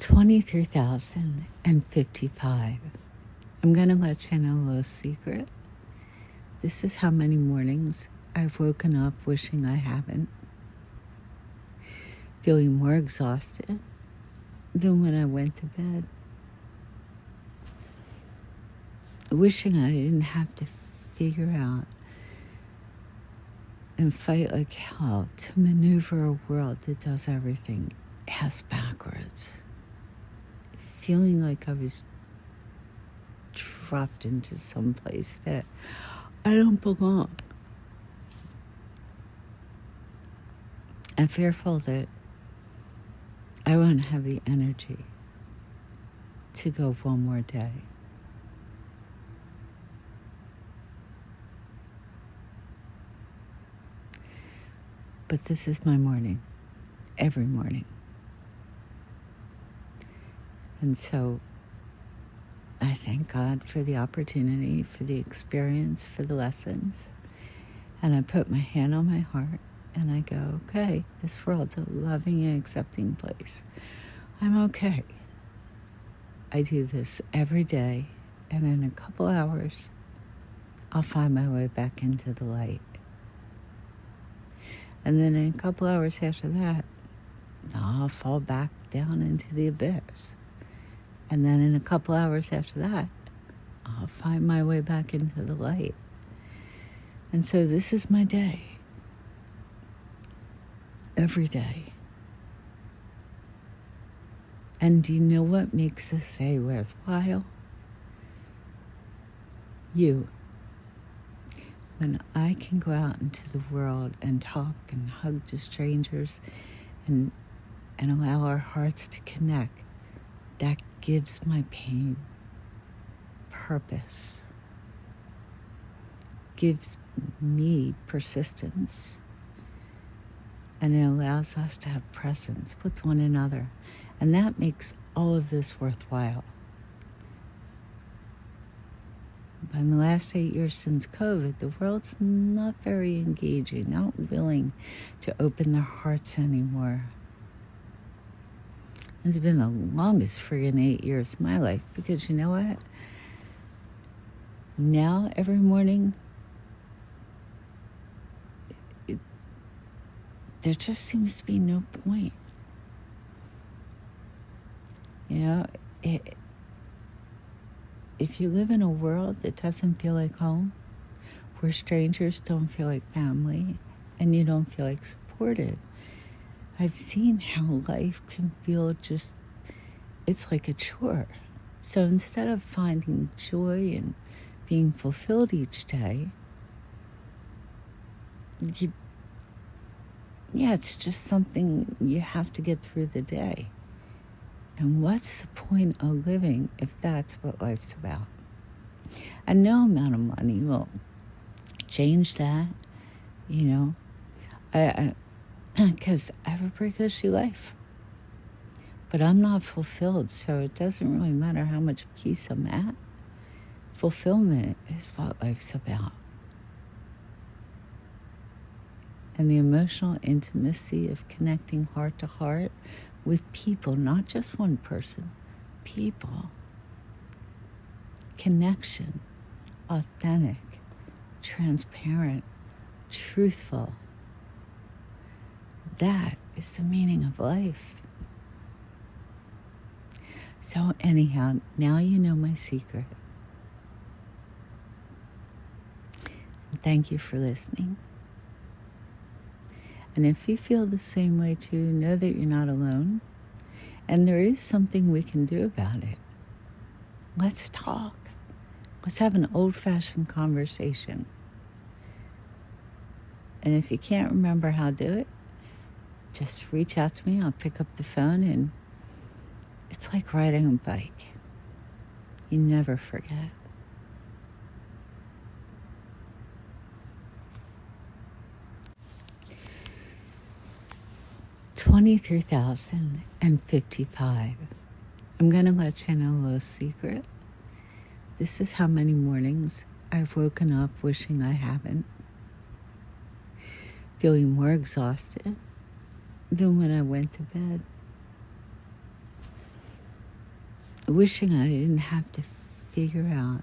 23,055. I'm going to let you know a little secret. This is how many mornings I've woken up wishing I haven't. Feeling more exhausted than when I went to bed. Wishing I didn't have to figure out and fight like hell to maneuver a world that does everything ass backwards. Feeling like I was dropped into some place that I don't belong. And fearful that I won't have the energy to go one more day. But this is my morning, every morning. And so I thank God for the opportunity, for the experience, for the lessons. And I put my hand on my heart and I go, okay, this world's a loving and accepting place. I'm okay. I do this every day, and in a couple hours, I'll find my way back into the light. And then in a couple hours after that, I'll fall back down into the abyss. And then in a couple hours after that, I'll find my way back into the light. And so this is my day. Every day. And do you know what makes this day worthwhile? You. When I can go out into the world and talk and hug to strangers and allow our hearts to connect, that gives my pain purpose, gives me persistence, and it allows us to have presence with one another. And that makes all of this worthwhile. But in the last 8 years since COVID, the world's not very engaging, not willing to open their hearts anymore. It's been the longest friggin' 8 years of my life, because you know what? Now, every morning, there just seems to be no point. You know, if you live in a world that doesn't feel like home, where strangers don't feel like family, and you don't feel like supported, I've seen how life can feel just, it's like a chore. So instead of finding joy and being fulfilled each day, it's just something you have to get through the day. And what's the point of living if that's what life's about? And no amount of money will change that, you know. Because I have a pretty cushy life. But I'm not fulfilled, so it doesn't really matter how much peace I'm at. Fulfillment is what life's about. And the emotional intimacy of connecting heart to heart with people, not just one person, people. Connection, authentic, transparent, truthful. That is the meaning of life. So anyhow, now you know my secret. Thank you for listening. And if you feel the same way too, know that you're not alone. And there is something we can do about it. Let's talk. Let's have an old-fashioned conversation. And if you can't remember how to do it, just reach out to me. I'll pick up the phone, and it's like riding a bike. You never forget. $23,055. I'm going to let you know a little secret. This is how many mornings I've woken up wishing I haven't. Feeling more exhausted than when I went to bed. wishing I didn't have to figure out